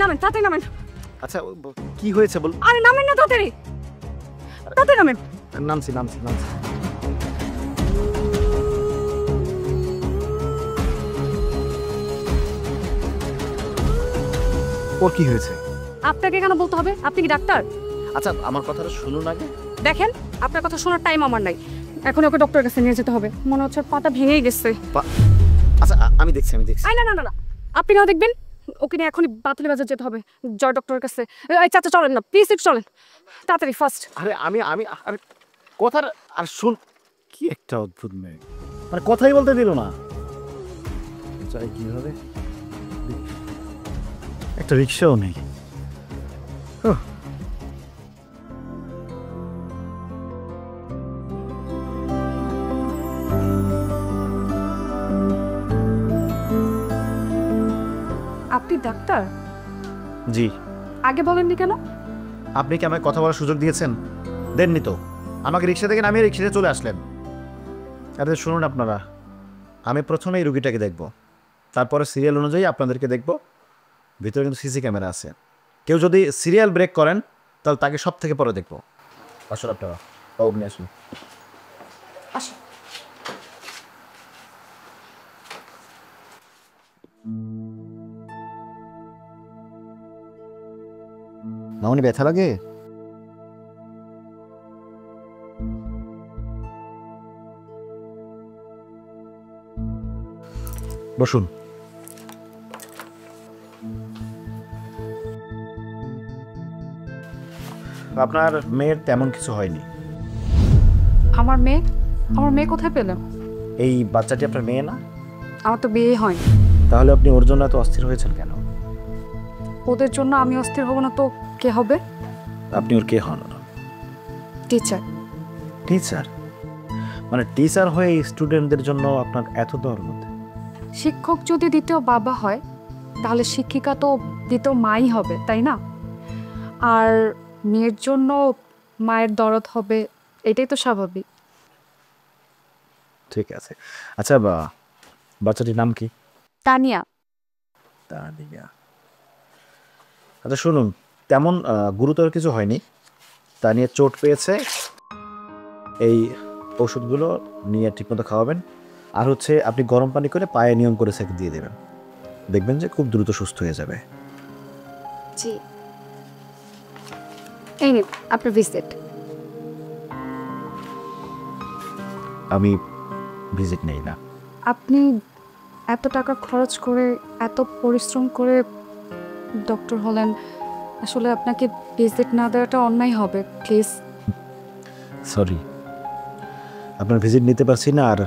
নামেন, তাড়াতাড়ি নামেন। আচ্ছা কি হয়েছে বল। আরে নামেন না, তাড়াতাড়ি তাড়াতাড়ি নামেন। নামছি নামছি নামছি। ওর কি হয়েছে? আপনাকে কেন বলতে হবে? আপনি কি ডাক্তার? আচ্ছা আমার কথাটা শুনুন আগে। দেখেন, আপনার কথা শোনার টাইম আমার নাই। এখন ওকে ডক্টরের কাছে নিয়ে যেতে হবে। মনে হচ্ছে পাটা ভেঙেই গেছে। আচ্ছা আমি দেখছি। না না না না, আপনি না দেখবেন। ওকে নিয়ে এখনই বাতুলি বাজার যেতে হবে, জয় ডক্টরের কাছে। এই চাচা চলেন না প্লিজ, একটু চলেন তাড়াতাড়ি ফার্স্ট। আরে আমি আরে কথার আর শুন। কি একটা অদ্ভুত মেয়ে, মানে কথাই বলতে দিল না। চাই কিভাবে, একটা রিক্সাও নেই। আপনি ডাক্তার? জি। আগে বলেননি কেন? আপনি কি আমাকে কথা বলার সুযোগ দিয়েছেন? দেননি তো। আমাকে রিক্সা থেকে নামিয়ে রিক্সাতে চলে আসলেন। আরে শুনুন আপনারা, আমি প্রথমে এই রুগীটাকে দেখব, তারপরে সিরিয়াল অনুযায়ী আপনাদেরকে দেখব। ভিতরে কিন্তু সিসি ক্যামেরা আছে। কেউ যদি সিরিয়াল ব্রেক করেন তাহলে তাকে সব থেকে পরে দেখব। আসুন আপনারা, বাবু নিয়ে আসুন। আসুন। মামনি ব্যথা লাগে? বসুন। আপনার মেয়ের তেমন কিছু হয়নি। আমার মেয়ে কোথায় পেলেন? এই বাচ্চাটি আপনার মেয়ে না? আমার তো বিয়ে হয়নি। তাহলে আপনি ওর জন্য এত অস্থির হয়েছেন কেন? ওদের জন্য আমি অস্থির হব না তো কে হবে? আপনি ওর কে হন? টিচার। টিচার? মানে টিচার হয়ে স্টুডেন্টদের জন্য আপনার এত দরদ? শিক্ষক যদি দ্বিতীয় বাবা হয় তাহলে শিক্ষিকা তো দ্বিতীয় মাই হবে, তাই না? আর মেয়ের জন্য মায়ের দরদ হবে, এটাই তো স্বাভাবিক। ঠিক আছে। আচ্ছা বাচ্চাটির নাম কি? তানিয়া। তানিয়া। আচ্ছা শুনুন, তেমন গুরুতর কিছু হয়নি। তানিয়া চোট পেয়েছে। এই ওষুধগুলো নিয়ে ঠিকমতো খাওয়াবেন। আর হচ্ছে আপনি গরম পানি করে পায়ে নিয়ম করে সেঁকে দিয়ে দেবেন। দেখবেন যে খুব দ্রুত সুস্থ হয়ে যাবে। জি। এই নিন আপনার ভিজিট। আমি ভিজিট নেই না। আপনি এত টাকা খরচ করে, এত পরিশ্রম করে ডক্টর হলেন, আসলে আপনাকে ভিজিট না দেওয়াটা অন্যায় হবে। প্লিজ। সরি, আপনার ভিজিট নিতে পারছি না। আর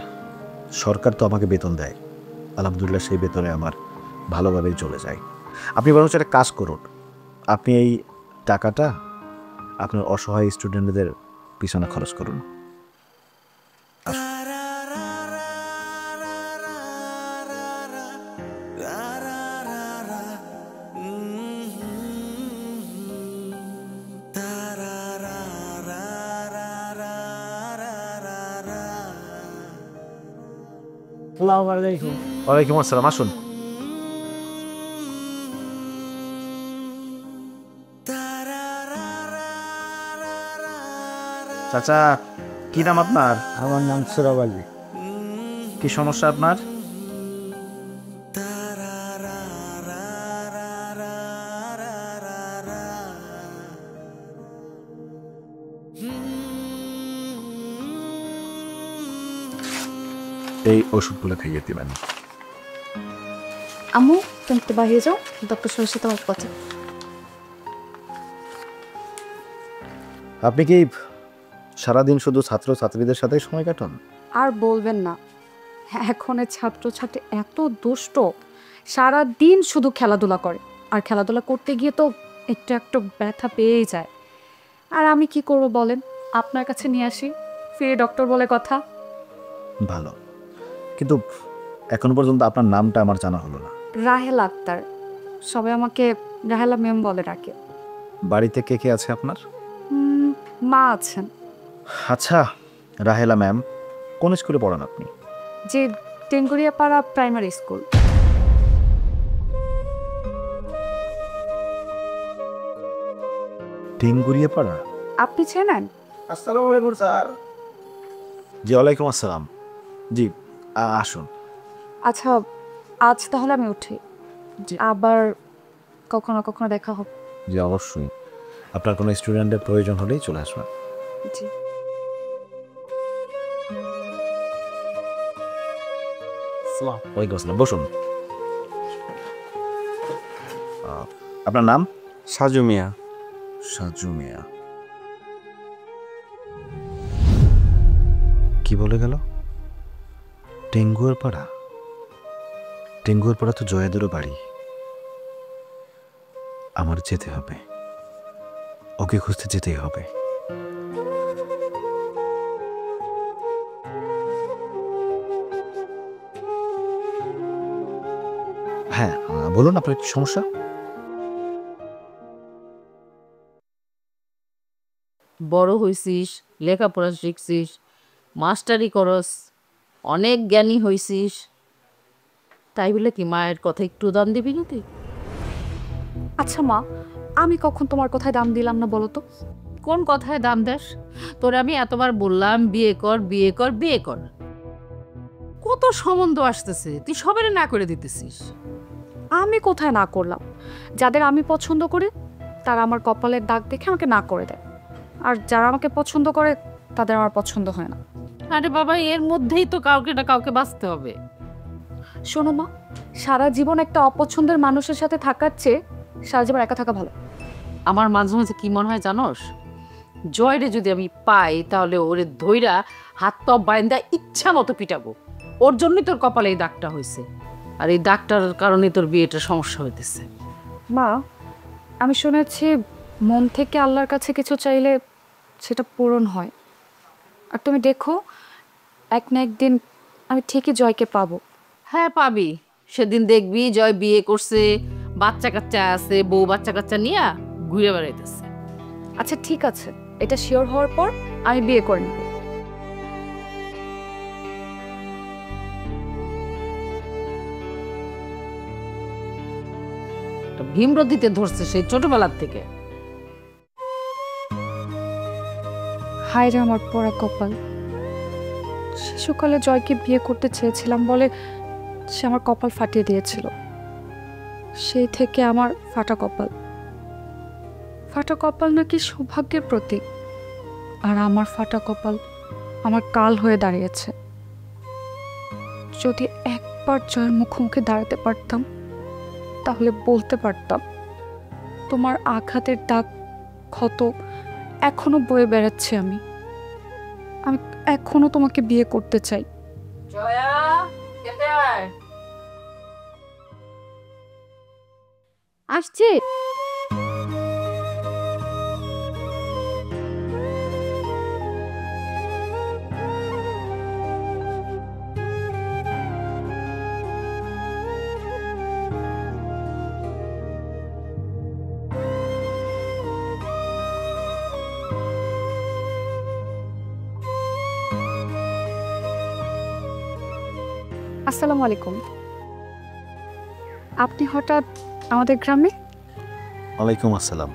সরকার তো আমাকে বেতন দেয়, আলহামদুলিল্লাহ সেই বেতনে আমার ভালোভাবেই চলে যায়। আপনি বরং একটা কাজ করুন, আপনি এই টাকাটা আপনার অসহায় স্টুডেন্টদের পিছনে খরচ করুন। ওয়ালাইকুম আসসালাম, আসুন। চাচা, কি নাম আপনার? আমার নাম সোহরাব আলী। কি সমস্যা আপনার? এই ওষুধগুলো খাইয়ে দিবেন। আম্মু তুমি একটু বাইরে যাও, ডক্টর সাহেবের সাথে আমার কথা। আপনি কি সারাদিন শুধু ছাত্র ছাত্রীদের সাথে সময় কাটান? আর বলবেন না, এখনের ছাত্রছাত্রী এত দুষ্ট, সারা দিন শুধু খেলাধুলা করে। আর খেলাধুলা করতে গিয়ে তো একটু একটু ব্যথা পেয়েই যায়। আর আমি কি করব বলেন? আপনার কাছে নিয়ে আসি, ফিরে ডক্টর বলে কথা। ভালো, কিন্তু এখনো পর্যন্ত আপনার নামটা আমার জানা হলো না। রাহেলা আক্তার, সবাই আমাকে রাহেলা ম্যাম বলে ডাকে। বাড়িতে কে কে আছে আপনার? মা আছেন। আচ্ছা রাহেলা ম্যাম, কোন স্কুলে পড়ান আপনি? যে টেঙ্গুরিয়াপাড়া প্রাইমারি স্কুল। টেঙ্গুরিয়া পাড়া? আপনি চেনেন? আসসালামু আলাইকুম স্যার। জি ওয়ালাইকুম আসসালাম। জি আসুন। আচ্ছা, আজ তাহলে আমি উঠি, আবার কখনো কখনো দেখা হবে। জি অবশ্যই, আপনার কোনো স্টুডেন্টের প্রয়োজন হলেই চলে আসবেন। জি। ওয়ালাইকুম আসসালাম, বসুন। আপনার নাম? সাজু মিয়া। সাজু মিয়া। কি বলে গেল? টেঙ্গুয়ার পাড়া? টেঙ্গুয়ার পাড়া তো জয়াদেরও বাড়ি। আমার যেতে হবে, ওকে খুঁজতে যেতেই হবে। হ্যাঁ বলুন, আপনার কি সমস্যা? বড় হইছিস, লেখাপড়া শিখছিস, মাস্টারি করস, অনেক জ্ঞানী হইছিস, তাই বলে কি মায়ের কথা একটু দাম দিবি না তুই? আচ্ছা মা, আমি কখন তোমার কথায় দাম দিলাম না বলো তো? কোন কথায় দাম দেস? তোরে আমি এতবার বললাম বিয়ে কর, বিয়ে কর, বিয়ে কর। কত সম্বন্ধ আসতেছে, তুই সবারে না করে দিতেছিস। আমি কোথায় না করলাম? যাদের আমি পছন্দ করি তারা আমার কপালের দাগ দেখে আমাকে না করে দেয়, আর যারা আমাকে পছন্দ করে তাদের আমার পছন্দ হয় না। আরে বাবা, এর মধ্যেই তো কাউকে না কাউকে বাঁচতে হবে। শোনো মা, সারা জীবন একটা অপছন্দের মানুষের সাথে থাকার চেয়ে সারা জীবন একা থাকা ভালো। আমার মাঝে মাঝে কি মনে হয় জানোস, জয়রে যদি আমি পাই তাহলে ওরে ধইরা হাত পা বাইন্দা ইচ্ছা মতো পিটাবো। ওর জন্যই তোর কপালে এই দাগটা হয়েছে, আর এই দাগটার কারণে তোর বিয়েটা সমস্যা হইতেছে। মা, আমি শুনেছি মন থেকে আল্লাহর কাছে কিছু চাইলে সেটা পূরণ হয়। আর তুমি দেখো, এক না একদিন আমি ঠিকই জয়কে পাবো। হ্যাঁ পাবি, সেদিন দেখবি জয় বিয়ে করছে, বাচ্চা কাচ্চা আছে, বউ বাচ্চা কাচ্চা নিয়ে ঘুরে বেড়াইতেছে। আচ্ছা ঠিক আছে, এটা শিওর হওয়ার পর আমি বিয়ে করে নেব। ভীমরতিতে ধরছে সেই ছোটবেলার থেকে। হায় রে আমার পড়া কপাল, শিশুকালে জয়কে বিয়ে করতে চেয়েছিলাম বলে সে আমার কপাল ফাটিয়ে দিয়েছিল। সেই থেকে আমার ফাটা কপাল। ফাটা কপাল নাকি সৌভাগ্যের প্রতীক, আর আমার ফাটা কপাল আমার কাল হয়ে দাঁড়িয়েছে। যদি একবার জয়ের মুখোমুখি দাঁড়াতে পারতাম তাহলে বলতে পারতাম, তোমার আঘাতের দাগ ক্ষত এখনো বয়ে বেড়াচ্ছি আমি। আমি এখনো তোমাকে বিয়ে করতে চাই। জয়া, খেতে আয়। আসছে। আসসালামু আলাইকুম। আপনি হঠাৎ আমাদের গ্রামে? ওয়ালাইকুম আসসালাম,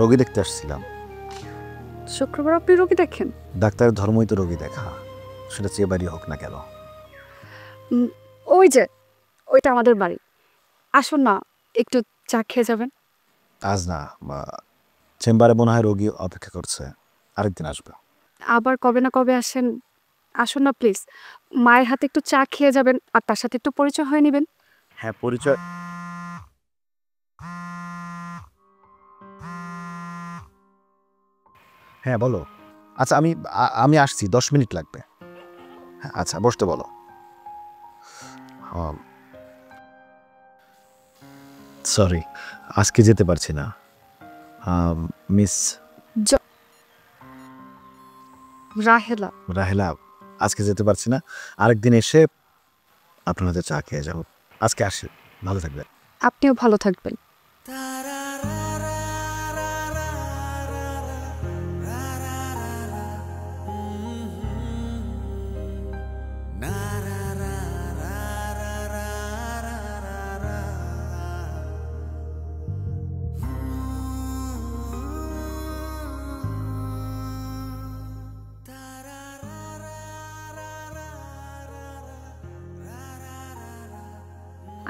রোগী দেখতে আসছিলাম। শুক্রবার আপনি রোগী দেখেন? ডাক্তারের ধর্মই তো রোগী দেখা, সেটা চেয়ে বাড়ি হোক না কেন। ওই যে ওইটা আমাদের বাড়ি। আসুন না, একটু চা খেয়ে যাবেন। আজ না, চেম্বারে মনে হয় রোগী অপেক্ষা করছে, আরেকদিন আসবে। আবার কবে না কবে আসেন, আসুন না প্লিজ। মায়ের হাতে একটু চা খেয়ে যাবেন, আর তার সাথে একটু পরিচয় হয়ে নেবেন। হ্যাঁ পরিচয়। হ্যাঁ বলো। আচ্ছা আমি আসছি, 10 মিনিট লাগবে। হ্যাঁ আচ্ছা, বসতে বলো। সরি, আজকে যেতে পারছি না মিস রাহেলা। রাহেলা। আজকে যেতে পারছি না, আরেকদিন এসে আপনার হাতে চা খেয়ে যাবো। আজকে আসি, ভালো থাকবেন। আপনিও ভালো থাকবেন।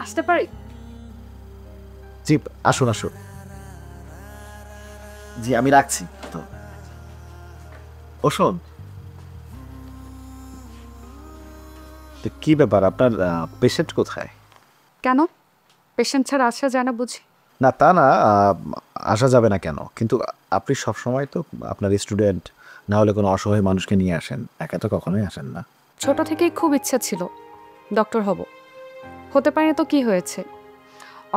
আসতে পারি? জি আসুন আসুন। জি আমি রাখছি তো। ও শোন, তো কি ব্যাপার, আপনার পেশেন্ট কোথায়? কেন, পেশেন্ট ছাড়া আসা যায় না বুঝি? না তা না, আসা যাবে না কেন, কিন্তু আপনি সবসময় তো আপনার স্টুডেন্ট না হলে কোনো অসহায় মানুষকে নিয়ে আসেন, একা তো কখনোই আসেন না। ছোট থেকেই খুব ইচ্ছা ছিল ডক্টর হব, হতে পারে তো কি হয়েছে,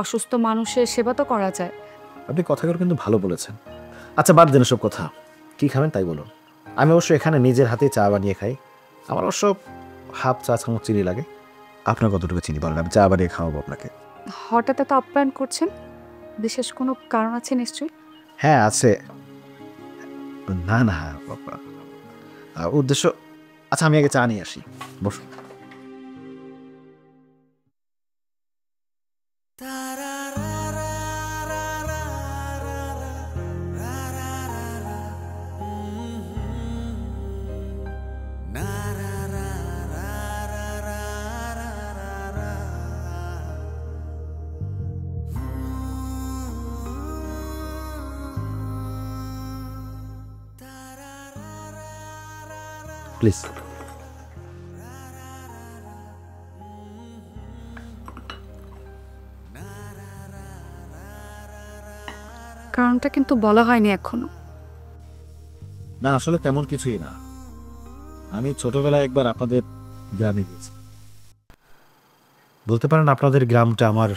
অসুস্থ মানুষের সেবা তো করা যায়। আপনি কথাগুলো কিন্তু ভালো বলেছেন। আচ্ছা বাদ দেন সব কথা, কি খাবেন তাই বলুন। আমি অবশ্য এখানে নিজের হাতে চা বানিয়ে খাই, আমার অবশ্য হাফ চা চামচ চিনি লাগে। আপনার কতটুকু চিনি বলেন, আমি চা বানিয়ে খাওয়াবো আপনাকে। হঠাৎ এত আপ্যায়ন করছেন, বিশেষ কোনো কারণ আছে নিশ্চয়ই? হ্যাঁ আছে। না না বাবা, উদ্দেশ্য, আচ্ছা আমি আগে চা নিয়ে আসি, বসুন। প্লিজ। কারণটা কিন্তু বলা হয়নি এখনো। না আসলে তেমন কিছুই না, আমি ছোটবেলায় একবার আপনাদের গ্রামে গেছি। বলতে পারেন আপনাদের গ্রামটা আমার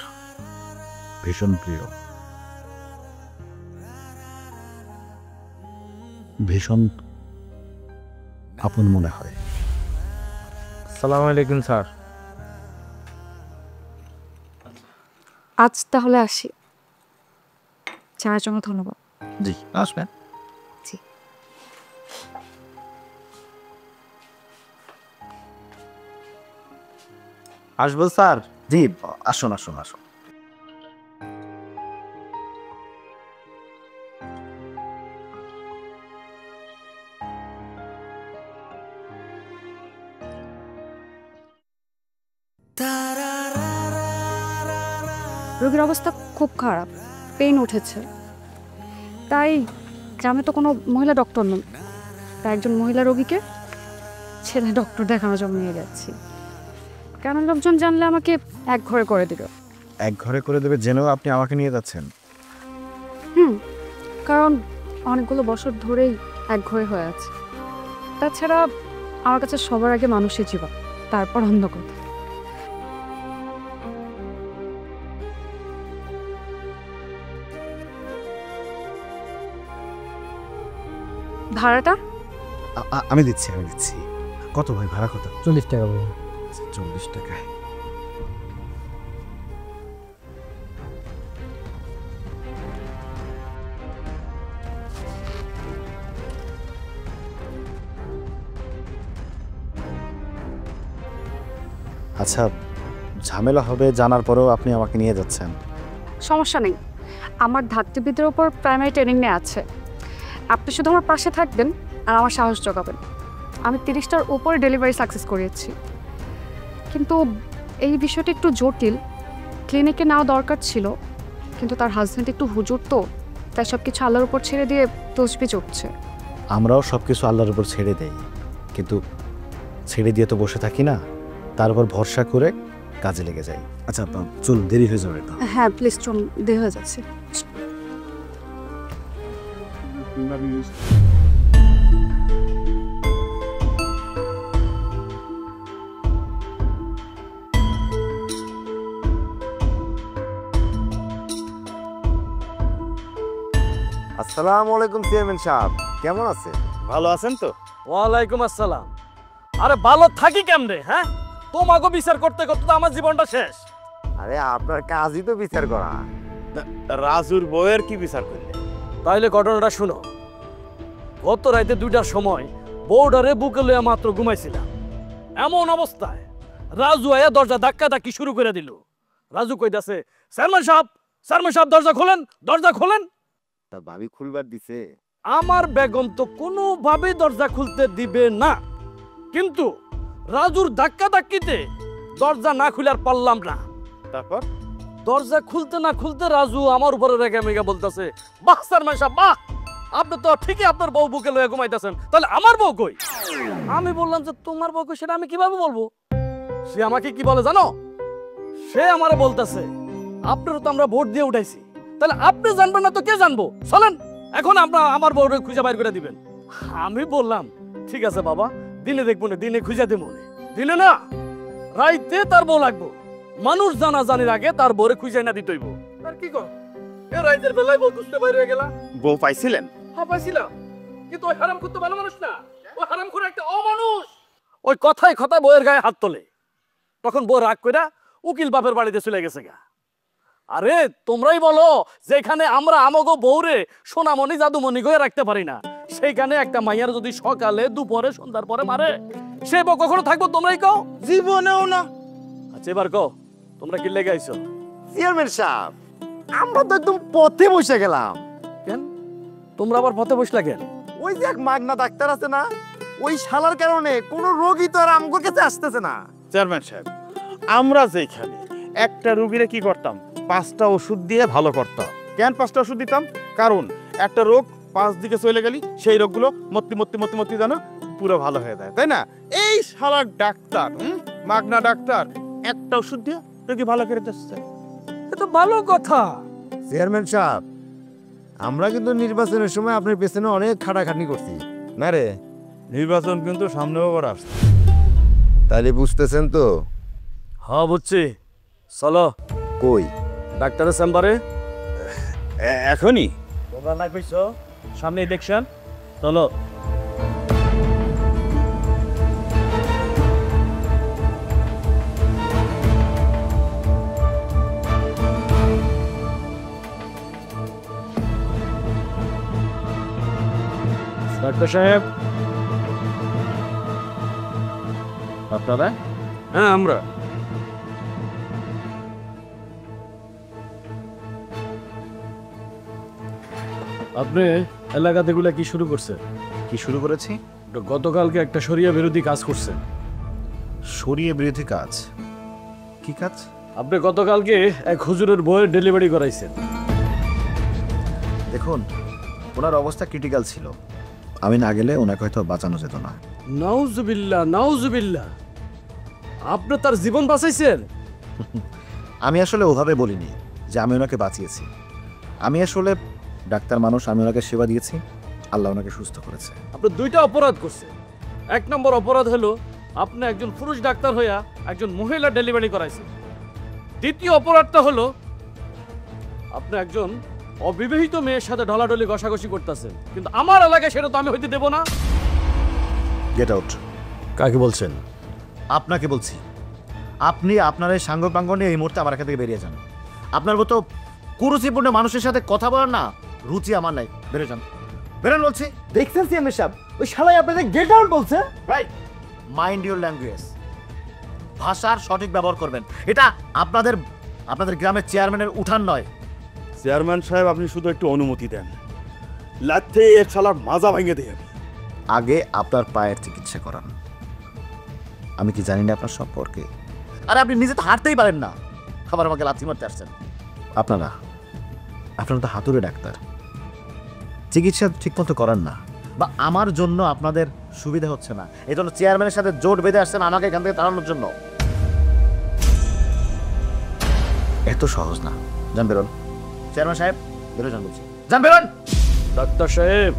ভীষণ প্রিয়, ভীষণ আপন মনে হয়। সালাম আলাইকুম স্যার। আজ তাহলে আসি, চায়ের জন্য ধন্যবাদ। জি আসবেন। জি। আসবো স্যার? জি আসুন আসুন আসুন। রোগীর অবস্থা খুব খারাপ, পেইন উঠেছে, তাই গ্রামে তো কোনো মহিলা ডক্টর নেই, তাই একজন মহিলা রোগীকে ছেলে ডক্টর দেখানোর জন্য নিয়ে যাচ্ছি। কেন লোকজন জানলে আমাকে এক ঘরে করে দিল। এক ঘরে করে দেবে জেনেও আপনি আমাকে নিয়ে যাচ্ছেন? কারণ অনেকগুলো বছর ধরেই এক ঘরে হয়ে আছে। তাছাড়া আমার কাছে সবার আগে মানুষের জীবন, তারপর অন্য কথা। ভাড়াটা আমি দিচ্ছি আমি দিচ্ছি। কত ভাই ভাড়া কত? 40 টাকা ভাই। 40 টাকায়। আচ্ছা ঝামেলা হবে জানার পরেও আপনি আমাকে নিয়ে যাচ্ছেন? সমস্যা নেই, আমার ধাত্রীবিদের ওপর প্রাইমারি ট্রেনিং নিয়ে আছে। আপনি শুধু আমার পাশে থাকবেন আর আমার সাহস জোগাবেন। আমি 30টার উপরে ডেলিভারি সাকসেস করিয়েছি, কিন্তু এই বিষয়টা একটু জটিল। ক্লিনিকে নেওয়া দরকার ছিল, কিন্তু তার হাজব্যান্ড একটু হুজুর তো, তাই সব কিছু আল্লাহর উপর ছেড়ে দিয়ে তসবি চড়ছে। আমরাও সব কিছু আল্লাহর উপর ছেড়ে দেই, কিন্তু ছেড়ে দিয়ে তো বসে থাকি না, তার উপর ভরসা করে কাজে লেগে যাই। আচ্ছা চল, দেরি হয়ে যাবে তো। হ্যাঁ প্লিজ চল, দেরি হয়ে যাচ্ছে। আসসালামু আলাইকুম চেয়ারম্যান সাহেব, কেমন আছেন? ভালো আছেন তো? ওয়ালাইকুম আসসালাম। আরে ভালো থাকি কেমনে? হ্যাঁ, তোমাকে বিচার করতে করতে তো আমার জীবনটা শেষ। আরে আপনার কাজই তো বিচার করা। রাজুর বউয়ের কি বিচার করলে? তাইলে ঘটনাটা শুনো। গত রাতে 2টার সময় বউডারে বুকে লইয়া মাত্র ঘুমাইছিলাম, এমন অবস্থায় রাজু আয়া দরজা ধাক্কা ধাক্কি শুরু করে দিল। রাজু কইতাছে, চেয়ারম্যান সাহেব দরজা খোলেন, দরজা খোলেন। তা ভাবি খুলবার দিছে? আমার বেগম তো কোনোভাবেই দরজা খুলতে দিবে না, কিন্তু রাজুর ধাক্কা ধাক্কিতে দরজা না খুলে আর পারলাম না। তারপর দরজা খুলতে না খুলতে রাজু আমার উপরে রেগে মেগে বলতেছে, বাহ চেয়ারম্যান সাহেব বাহ, আপনি তো ঠিকই আপনার বউ বুকে লয়ে ঘুমাইতেছেন, তাহলে আমার বউ কই? আমি বললাম যে তোমার বউ কই সেটা আমি কিভাবে বলবো? সে আমাকে কি বলে জানো? সে আমারে বলতেছে, আপনারও তো আমরা ভোট দিয়ে উঠাইছি, তাহলে আপনি জানবেন না তো কে জানবো? চলেন এখন আপনার আমার বউরে খুঁজে বাইর করে দিবেন। আমি বললাম ঠিক আছে বাবা, দিনে দেখবো না, দিনে খুঁজে দেবো না, দিনে না রাইতে তার বউ লাগবো। মানুষ জানা জানির আগে তার বউরে খুঁজে না দিতেইব। আর কি কর, এ রাইতের বেলায় বউ খুঁজতে বাইরে হয়ে গেলা? বউ পাইছিলেন? হ্যাঁ পাইছিলাম, কিন্তু ওই হারাম করতে ভালো মানুষ না, ওই হারাম করে একটা অমানুষ। ওই কথায় কথায় বউয়ের গায়ে হাত তোলে, তখন বউ রাগ কইরা উকিল বাপের বাড়িতে চলে গেছে গা। আরে তোমরাই বলো, যেখানে আমরা আমাগো বউরে সোনামণি জাদুমণি করে রাখতে পারি না, সেইখানে একটা মাইয়ার যদি সকালে দুপুরে সন্ধ্যার পরে মারে, সে বউ কখনো থাকবো? তোমরাই কও। জীবনেও না। আচ্ছা এবার কও, তোমরা কি লেগে আইছো? চেয়ারম্যান সাহেব, আমরা তো একদম পথে বসে গেলাম। কেন তোমরা আবার পথে বসলা কেন? ওই যে এক মাগনা ডাক্তার আছে না, ওই শালার কারণে কোনো রোগী তো আর আমগোর কাছে আসতেছে না। চেয়ারম্যান সাহেব, আমরা যেখানে একটা রোগীরে কি করতাম, 5টা ওষুধ দিয়ে ভালো করতাম। কেন 5টা ওষুধ দিতাম? কারণ একটা রোগ 5 দিকে চলে গেলি সেই রোগগুলো মত্তি মত্তি মত্তি মত্তি জানো পুরো ভালো হয়ে যায়, তাই না? এই শালার ডাক্তার, মাগনা ডাক্তার, একটা ওষুধ দিয়ে রোগী ভালো করে দিচ্ছে। এটা ভালো কথা। চেয়ারম্যান সাহেব, আমরা কিন্তু নির্বাচনের সময় আপনার পেছনে অনেক খাটাখাটনি করছি না রে? নির্বাচন কিন্তু সামনে আবার আসছে। তাহলে বুঝতেছেন তো? হ্যাঁ বুঝছি, চলো কই? ডাক্তারের চেম্বারে। এখনই? তোমরা না কইছো সামনে ইলেকশন, চলো। ডাক্তার সাহেব, আপনারা? হ্যাঁ আমরা। আপনি এলাকাতে গুলা কি শুরু করছে? কি শুরু করেছি? গতকালকে একটা শরিয়া বিরোধী কাজ করছে। শরীয় বিরোধী কাজ? কি কাজ? আপনি গতকালকে এক হুজুরের বইয়ের ডেলিভারি করাইছেন। দেখুন, ওনার অবস্থা ক্রিটিক্যাল ছিল, আমি না গেলে ওনাকে হয়তো বাঁচানো যেত না। নাউজুবিল্লাহ নাউজুবিল্লাহ, আপনি তার জীবন বাঁচাইছেন? আমি আসলে ওভাবে বলিনি যে আমি ওনাকে বাঁচিয়েছি। আমি আসলে ডাক্তার মানুষ, আমি ওনাকে সেবা দিয়েছি, আল্লাহ ওনাকে সুস্থ করেছে। আপনি দুইটা অপরাধ করছেন। এক নম্বর অপরাধ হলো আপনি একজন পুরুষ ডাক্তার হইয়া একজন মহিলা ডেলিভারি করাইছেন। দ্বিতীয় অপরাধটা হলো আপনি একজন অবিবাহিত মেয়ের সাথে ঢলাঢলি ঘষাঘষি করতেছেন, কিন্তু আমার এলাকায় সেটা তো আমি হইতে দেব না। Get out. কাকে বলছেন? আপনাকে বলছি, আপনি আপনার এই সাঙ্গ পাঙ্গ নিয়ে এই মুহূর্তে আমার এখান থেকে বেরিয়ে যান। আপনার মতো কুরুচিপূর্ণ মানুষের সাথে কথা বলার না রুচি আমার নাই। বেরিয়ে যান, বেরোন বলছি। দেখছেন চেয়ারম্যান সাহেব, ওই শালাই আপনাদের গেট আউট বলছে। Right, mind your language. ভাষার সঠিক ব্যবহার করবেন। এটা আপনাদের গ্রামের চেয়ারম্যানের উঠান নয়। চেয়ারম্যান সাহেব, আপনি শুধু একটু অনুমতি দেন, লাথে এর শালার মাজা ভেঙে দেন। আগে আপনার পায়ের চিকিৎসা করান। আমি কি জানি না আপনার সম্পর্কে? আরে আপনি নিজে তো হাঁটতেই পারেন না, আবার আমাকে লাথি মারতে আসছেন। আপনারা তো হাতুড়ে ডাক্তার, চিকিৎসা ঠিকমতো করান না, বা আমার জন্য আপনাদের সুবিধা হচ্ছে না, এই জন্য চেয়ারম্যানের সাথে জোট বেঁধে আসছেন আমাকে এখান থেকে তাড়ানোর জন্য। এত সহজ না। যান বেরোন। চেয়ারম্যান সাহেব বেরো, যান বলছি, যান বেরোন। ডাক্তার সাহেব,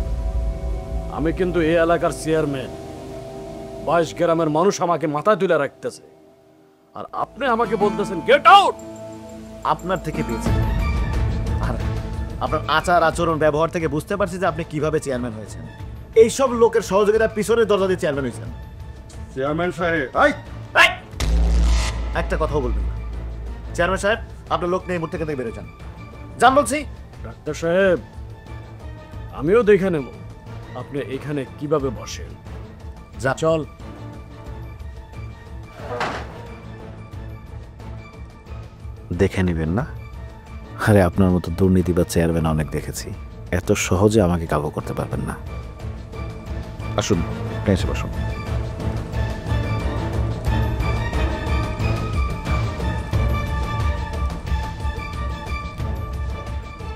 আমি কিন্তু এই এলাকার চেয়ারম্যান। 22 গ্রামের মানুষ আমাকে মাথায় তুলে রাখতেছে, আর আপনি আমাকে বলতেছেন গেট আউট। আপনার থেকে পেয়েছি, আর আপনার আচার আচরণ ব্যবহার থেকে বুঝতে পারছি যে আপনি কিভাবে চেয়ারম্যান হয়েছেন। এইসব লোকের সহযোগিতার পিছনে দরজা দিয়ে চেয়ারম্যান হয়েছেন। চেয়ারম্যান সাহেব, একটা কথাও বলবেন না। চেয়ারম্যান সাহেব, আপনার লোক নেই, মুহূর্তে থেকে বেরো যান। যান বলছি। ডাক্তার সাহেব, আমিও দেখে নেব আপনি এখানে কিভাবে বসেন। যা। চল। দেখে নেবেন না? আরে আপনার মতো দুর্নীতি বা চেয়ারম্যান অনেক দেখেছি, এত সহজে আমাকে কাবু করতে পারবেন না। আসুন, এসে বসুন।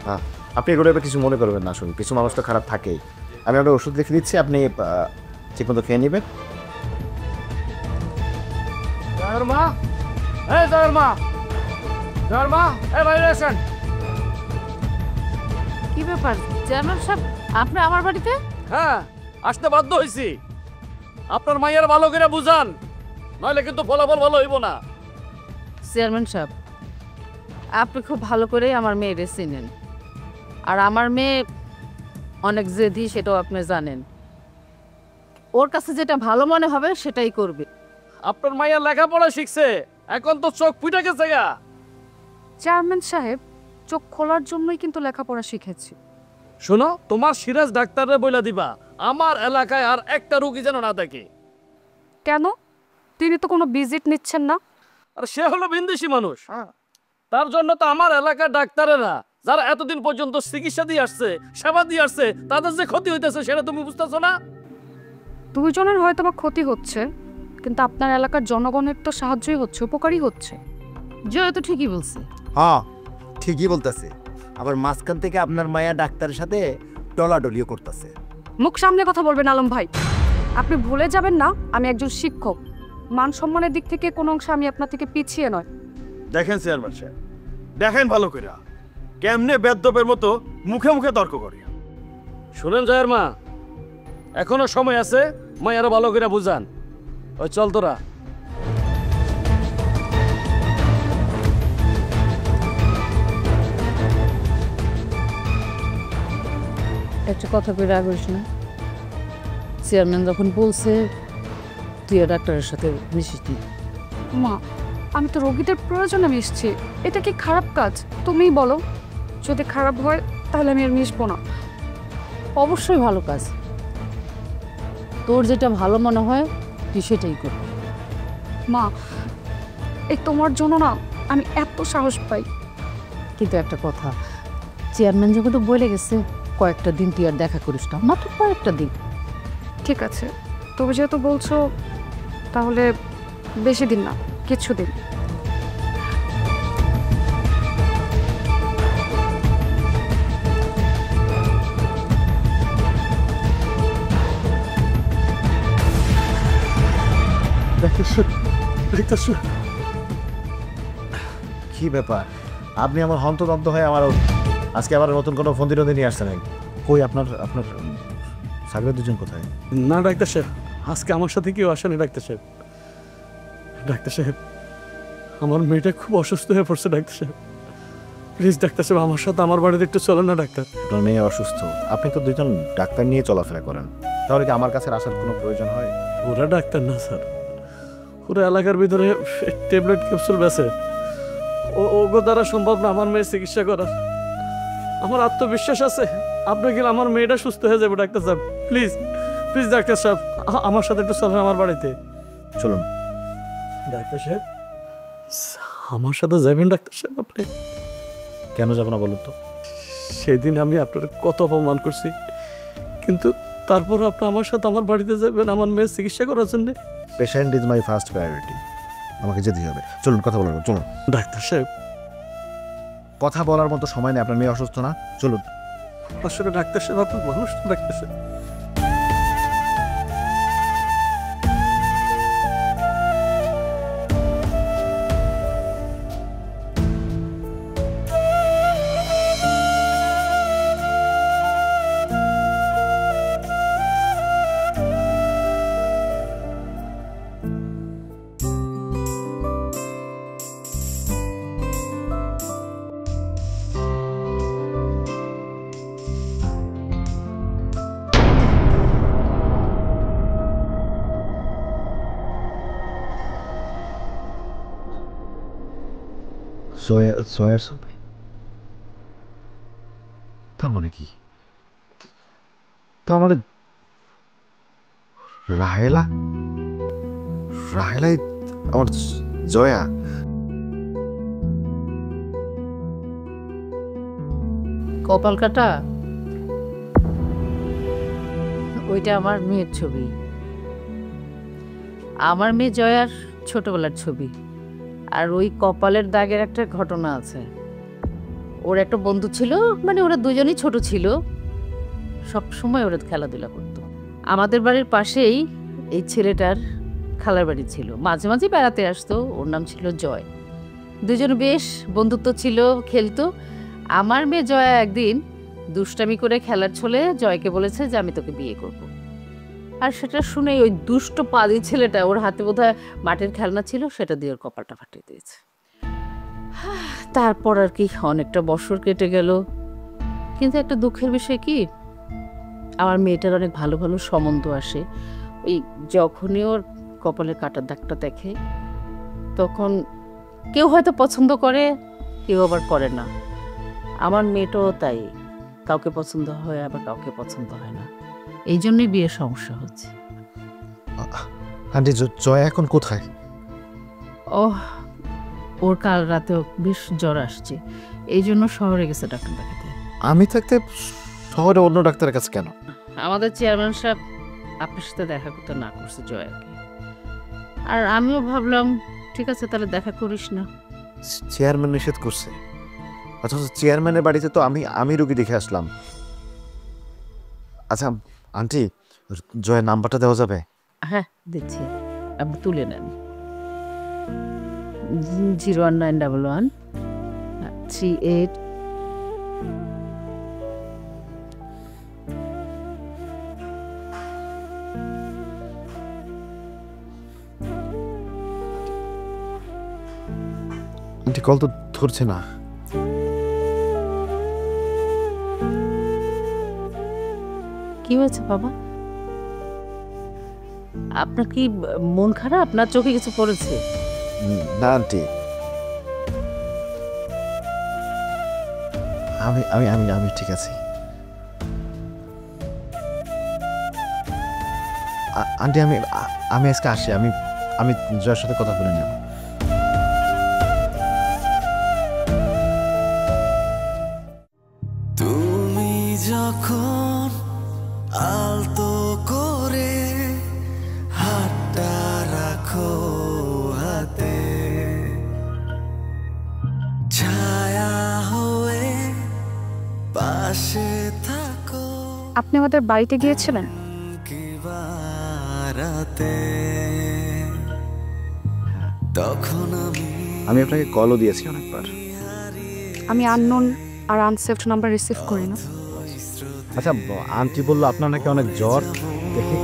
হ্যাঁ। আপনি এগুলো এবার কিছু মনে করবেন না, আসলে কিছু মানুষ তো খারাপ থাকেই। আমি আপনার ওষুধ লিখে দিচ্ছি, আপনি ঠিকমতো খেয়ে নেবেন। জয়ের মা, এই জয়ের মা, জয়ের মা, এই বাইরে আসেন। কি ব্যাপার চেয়ারম্যান সাহেব, আপনি আমার বাড়িতে? হ্যাঁ, আসতে বাধ্য হয়েছি। আপনার মাইয়ার ভালো করে বুঝান, নইলে কিন্তু ফলাফল ভালো হইব না। চেয়ারম্যান সাহেব, আপনি খুব ভালো করেই আমার মেয়েরে চিনেন, আর আমার মেয়ে অনেক জেদি, সেটাও আপনি জানেন। ওর কাছে যেটা ভালো মনে হবে সেটাই করবে। আপনার মাইয়া লেখাপড়া শিখছে, এখন তো চোখ ফুটে গেছে গা। চেয়ারম্যান সাহেব, চোখ খোলার জন্যই কিন্তু লেখাপড়া শিখেছি। শোনো, তোমার সিরাজ ডাক্তারে বইলা দিবা আমার এলাকায় আর একটা রোগী যেন না থাকে। কেন? তিনি তো কোনো ভিজিট নিচ্ছেন না। আর সে হলো বিন্দেশি মানুষ, তার জন্য তো আমার এলাকার ডাক্তারেরা যারা এতদিন পর্যন্ত চিকিৎসা দিয়ে আসছে, সেবা দিয়ে আসছে, তাদের যে ক্ষতি হইতেছে সেটা তুমি বুঝতেছো না? দুইজনের হয়তো বা ক্ষতি হচ্ছে, কিন্তু আপনার এলাকার জনগণের তো সাহায্যই হচ্ছে, উপকারই হচ্ছে। জয় তো ঠিকই বলছে। হ্যাঁ, ঠিকই বলতেছে। আবার মাঝখান থেকে আপনার মায়া ডাক্তারের সাথে টলাটলিও করতেছে। মুখ সামনে কথা বলবেন আলম ভাই। আপনি ভুলে যাবেন না আমি একজন শিক্ষক। মান সম্মানের দিক থেকে কোনো অংশে আমি আপনার থেকে পিছিয়ে নয়। দেখেন চেয়ারম্যান সাহেব, দেখেন ভালো করে কেমনে বেদ্যপের মতো মুখে মুখে তর্ক করে। শুনেন জয়ের মা, এখনো সময় আছে, মাইয়ারও ভালো করে বুঝান। ওই চল তোরা। একটা কথা কই রাগ করিস না। চেয়ারম্যান যখন বলছে তুই ডাক্তারের সাথে মিশিস নি। মা, আমি তো রোগীদের প্রয়োজনে মিশছি, এটা কি খারাপ কাজ? তুমিই বলো। যদি খারাপ হয় তাহলে আমি আর মিশবো না। অবশ্যই ভালো কাজ, তোর যেটা ভালো মনে হয় তুই সেটাই করবি। মা, এই তোমার জন্য না আমি এত সাহস পাই। কিন্তু একটা কথা, চেয়ারম্যান যখন তো বলে গেছে কয়েকটা দিন তুই আর দেখা করিস না, মাত্র কয়েকটা দিন। ঠিক আছে, তবে যেহেতু বলছো তাহলে বেশি দিন না, কিছুদিন। কি ব্যাপার, আপনি আমার হন্তদন্ত হয়ে আমার আজকে আবার নতুন কোনো ফোন দিয়ে নিয়ে আসছেন নাকি? কই আপনার আপনার সাগরের দুজন কোথায়? না ডাক্তার সাহেব, আজকে আমার সাথে কেউ আসেনি ডাক্তার সাহেব। ডাক্তার সাহেব, আমার মেয়েটা খুব অসুস্থ হয়ে পড়ছে ডাক্তার সাহেব। প্লিজ ডাক্তার সাহেব, আমার সাথে আমার বাড়িতে একটু চলেন না ডাক্তার। আপনার মেয়ে অসুস্থ, আপনি তো দুজন ডাক্তার নিয়ে চলাফেরা করেন, তাহলে কি আমার কাছে আসার কোনো প্রয়োজন হয়? ওরা ডাক্তার না স্যার, ওরা এলাকার ভিতরে ট্যাবলেট ক্যাপসুল বেছে। ওগো দ্বারা সম্ভব না আমার মেয়ের চিকিৎসা করার। আমার আত্মবিশ্বাস আছে আপনি গেলে আমার মেয়েটা সুস্থ হয়ে যাবে ডাক্তার সাহেব। প্লিজ প্লিজ ডাক্তার সাহেব, আমার সাথে একটু চলেন আমার বাড়িতে। চলুন। ডাক্তার সাহেব, আমার সাথে যাবেন ডাক্তার সাহেব আপনি? কেন যাবো না বলুন তো? সেদিন আমি আপনার কত অপমান করছি, কিন্তু তারপর আপনি আমার সাথে আমার বাড়িতে যাবেন আমার মেয়ের চিকিৎসা করার জন্য। Patient is my first priority, আমাকে যেতেই হবে। চলুন কথা বলবো, চলুন। ডাক্তার সাহেব, কথা বলার মতো সময় নেই, আপনার মেয়ে অসুস্থ না, চলুন। আসলে ডাক্তার সাহেব আপনার মানুষ তো ডাক্তার সাহেব। সোয়ার স্যুপ, তার মানে কি? তার মানে রাহেলা, রাহেলাই আমার জয়া। কপাল কাটা, ওইটা আমার মেয়ের ছবি। আমার মেয়ে জয়ার ছোটবেলার ছবি। আর ওই কপালের দাগের একটা ঘটনা আছে। ওর একটা বন্ধু ছিল, মানে ওরা দুজনেই ছোট ছিল, সব সময় ওরা খেলাধুলা করতো। আমাদের বাড়ির পাশেই এই ছেলেটার খালার বাড়ি ছিল, মাঝে মাঝে বেড়াতে আসতো। ওর নাম ছিল জয়। দুজন বেশ বন্ধুত্ব ছিল, খেলতো। আমার মেয়ে জয়া একদিন দুষ্টামি করে খেলার ছলে জয়কে বলেছে যে আমি তোকে বিয়ে করব। আর সেটা শুনেই ওই দুষ্ট পাদি ছেলেটা, ওর হাতে বোধহয় মাটির খেলনা ছিল, সেটা দিয়ে ওর কপালটা ফাটিয়ে দিয়েছে। তারপর আর কি অনেকটা বছর কেটে গেল, কিন্তু একটা দুঃখের বিষয় কি, আমার মেয়েটার অনেক ভালো ভালো সম্বন্ধ আসে। ওই যখনই ওর কপালের কাটার দাগটা দেখে, তখন কেউ হয়তো পছন্দ করে, কেউ আবার করে না। আমার মেয়েটাও তাই, কাউকে পছন্দ হয় আবার কাউকে পছন্দ হয় না। এই জন্যই বিয়ের সমস্যা হচ্ছে। আন্টি জয় এখন কোথায়? ওর কাল রাতেও বেশ জ্বর আসছে, এই জন্য শহরে গেছে ডাক্তার দেখাতে। আমি থাকতে শহরে অন্য ডাক্তারের কাছে কেন? আমাদের চেয়ারম্যান সাহেব আপনার সাথে দেখা করতে না করছে জয়াকে। আর আমিও ভাবলাম ঠিক আছে তাহলে দেখা করিস না। চেয়ারম্যান নিষেধ করছে? আচ্ছা, চেয়ারম্যানের বাড়িতে তো আমি রুগী দেখে আসলাম। আচ্ছা আন্টি, জয়ের নাম্বারটা দেওয়া যাবে? হ্যাঁ দিচ্ছি, আপনি তুলে নেন। 0191138। আন্টি কল তো ধরছে না। কি হয়েছে বাবা? আপনার কি মন খারাপ? আপনার চোখে কিছু পড়েছে? না আন্টি, আমি আমি আমি আমি ঠিক আছি। আন্টি আমি আজকে আসি, আমি জয়ের সাথে কথা বলে নেব। তুমি যখন আলতো করে হাতটা রাখো হাতে, ছায়া হয়ে পাশে থাকো আপনি আমাদের বাড়িতে গিয়েছিলেন? কিবারাতে, তখন আমি আপনাকে কলও দিয়েছি অনেকবার। আমি আননোন আর আনসেভড নাম্বার রিসিভ করি না। আচ্ছা, আন্টি বললো আপনার নাকি অনেক জ্বর। দেখি,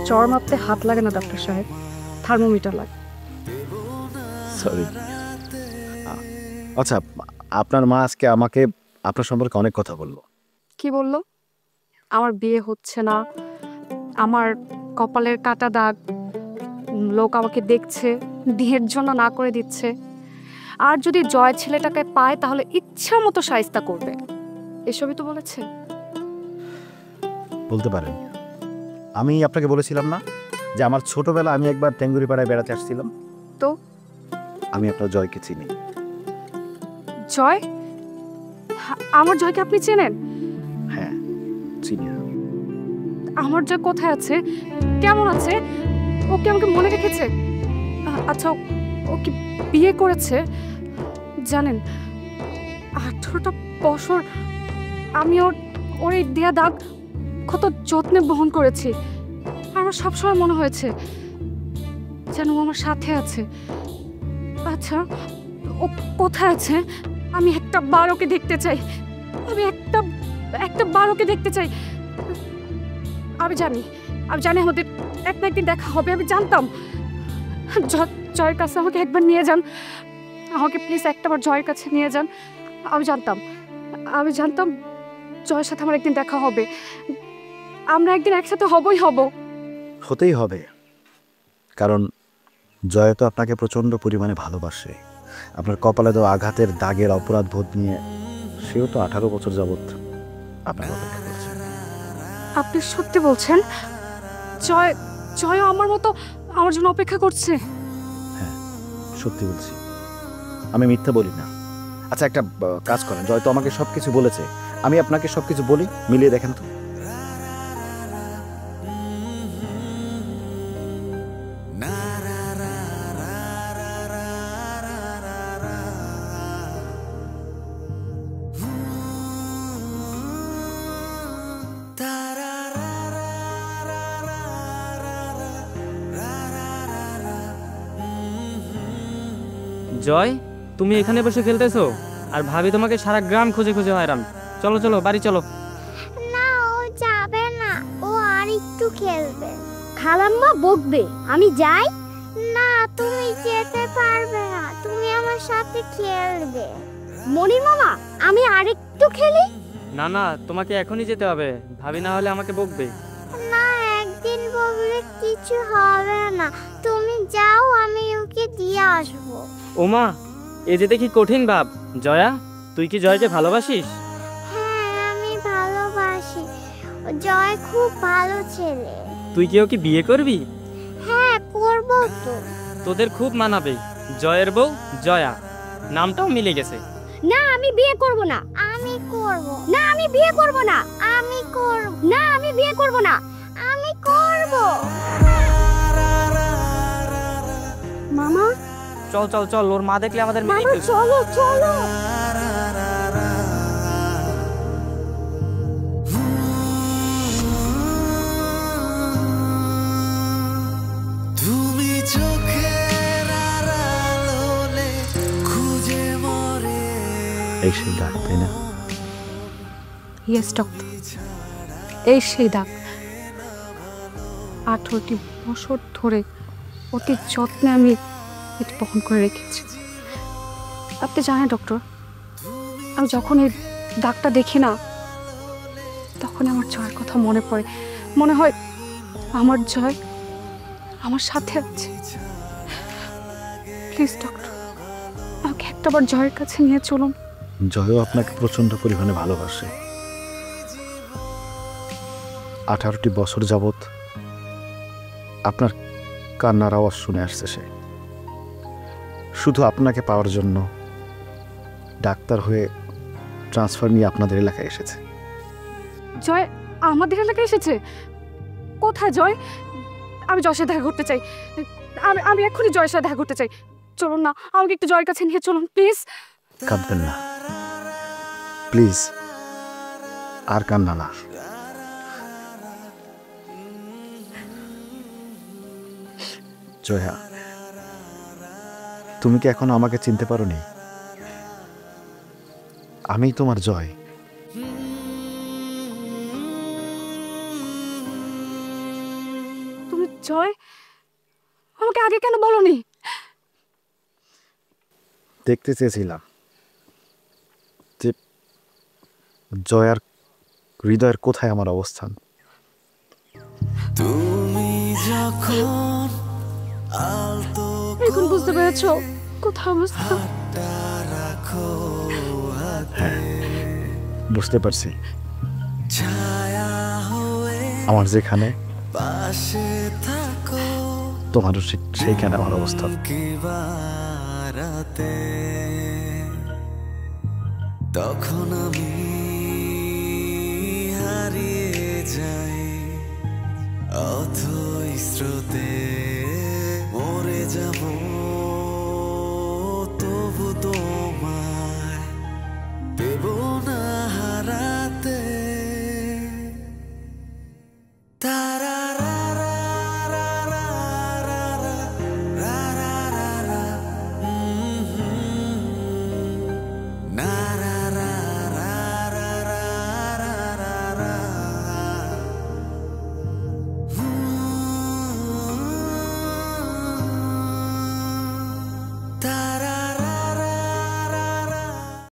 জ্বর মাপতে হাত লাগে না ডাক্তার সাহেব, থার্মোমিটার লাগে। সরি। আচ্ছা, আপনার মা আজকে আমাকে আপনার সম্পর্কে অনেক কথা বললো। কি বললো? আমার বিয়ে হচ্ছে না, আমার কপালের কাটা দাগ, লোক আমাকে দেখছে, বিয়ের জন্য না করে দিচ্ছে, আর যদি জয় ছেলেটাকে পায় তাহলে ইচ্ছা মতো শায়েস্তা করবে, এসবই তো বলেছে। বলতে পারেন। আমি আপনাকে বলেছিলাম না যে আমার ছোটবেলা আমি একবার টেঙ্গুরিপাড়ায় বেড়াতে আসছিলাম? তো আমি আপনার জয়কে চিনি। জয়? আমার জয়কে আপনি চেনেন? হ্যাঁ চিনি। আমার জয় কোথায় আছে, কেমন আছে, ও কি আমাকে মনে রেখেছে? আচ্ছা, ও কি বিয়ে করেছে? জানেন, 18টা বছর আমি ওর এই দেয়া দাগ কত যত্নে বহন করেছি। আমার সবসময় মনে হয়েছে যেন ও আমার সাথে আছে। আচ্ছা, ও কোথায় আছে? আমি একটা বার ওকে দেখতে চাই, আমি একটা বার ওকে দেখতে চাই। আমি জানি আমাদের একদিন দেখা হবে, আমি জানতাম। জয়ের কাছে আমাকে একবার নিয়ে যান, আমাকে প্লিজ একটাবার জয়ের কাছে নিয়ে যান। আমি জানতাম জয়ের সাথে আমার একদিন দেখা হবে, আমরা একদিন একসাথে হতেই হবে, কারণ জয় তো আপনাকে প্রচণ্ড পরিমাণে ভালোবাসে। আপনার কপালে দেওয়া আঘাতের দাগের অপরাধ বোধ নিয়ে সেও তো 18 বছর যাবৎ আপনার অপেক্ষা করছে। আপনি সত্যি বলছেন? জয় আমার মতো আমার জন্য অপেক্ষা করছে? হ্যাঁ সত্যি বলছি, আমি মিথ্যা বলি না। আচ্ছা একটা কাজ করেন, জয় তো আমাকে সবকিছু বলেছে, আমি আপনাকে সবকিছু বলি, মিলিয়ে দেখেন তো। জয়, তুমি এখানে বসে খেলতেছো আর ভাবি তোমাকে সারা গ্রাম খুঁজে খুঁজে হয়রান। চলো চলো বাড়ি চলো। না, ও যাবে না, ও আর একটু খেলবে। খালাম্মা বকবে, আমি যাই না। তুমি যেতে পারবে না, তুমি আমার সাথে খেলবে। মনির মামা, আমি আরেকটু খেলি। না না, তোমাকে এখনই যেতে হবে, ভাবি না হলে আমাকে বকবে। না, একদিন বললে কিছু হবে না। তুমি যাও, আমি ওকে দিয়ে আসবো। ওমা, এ যে দেখি কঠিন ভাব। জয়া, তুই কি জয়কে ভালোবাসিস? হ্যাঁ, আমি ভালোবাসি। ও জয় খুব ভালো ছেলে। তুই কি ওকে বিয়ে করবি? হ্যাঁ, করবো তো। তোদের খুব মানাবে। জয়ের বউ জয়া, নামটাও মিলে গেছে। না, আমি বিয়ে করব না। আমি করব না। আমি বিয়ে করব না। আমি করব না। আমি বিয়ে করব না। আমি করব। মামা, চল চল চল, ওর মা দেখলে আমাদের মেরে মামা ফেলবে। চলো চলো। তুমি চোখের আড়ালে খুঁজে মরে। এই সেই দাগ, তাই না? ইয়েস ডক্টর, এই সেই দাগ। 18টি বছর ধরে অতি যত্নে আমি এটি বহন করে রেখেছি। আপনি জানেন ডক্টর, আমি যখন এই দাগটা দেখি না, তখন আমার জয়ের কথা মনে পড়ে। মনে হয় আমার জয় আমার সাথে আছে। প্লিজ ডক্টর, আমাকে একটাবার জয়ের কাছে নিয়ে চলুন। জয়ও আপনাকে প্রচন্ড পরিমাণে ভালোবাসে। 18টি বছর যাবত আপনার কান্নার আওয়াজ শুনে আসছে সে। শুধু আপনাকে পাওয়ার জন্য ডাক্তার হয়ে ট্রান্সফার নিয়ে আপনাদের এলাকায় এসেছে। জয় আমাদের এলাকায় এসেছে? কোথায় জয়? আমি জয়ের সাথে দেখা করতে চাই। আমি এক্ষুনি জয়ের সাথে দেখা করতে চাই। চলুন না, আমাকে একটু জয়ের কাছে নিয়ে চলুন প্লিজ। কাঁদবেন না প্লিজ, আর কান্না না। জয়া, তুমি কি এখন আমাকে চিনতে পারোনি? আমি তোমার জয়। তুমি জয়? আমাকে আগে কেন বলনি? দেখতে চেয়েছিলাম যে জয়ার হৃদয়ের কোথায় আমার অবস্থান। তুমি যখন আলতো এখন বুঝতে পেরেছো কোথায় অবস্থা? রাখো বুঝতে পারছি ছায়া হয়ে আমার যেখানে পাশে থাকো তোমারও সেইখানে আমার অবস্থান। কিবারাতে তখন আমি হারিয়ে যাই অথই স্রোতে।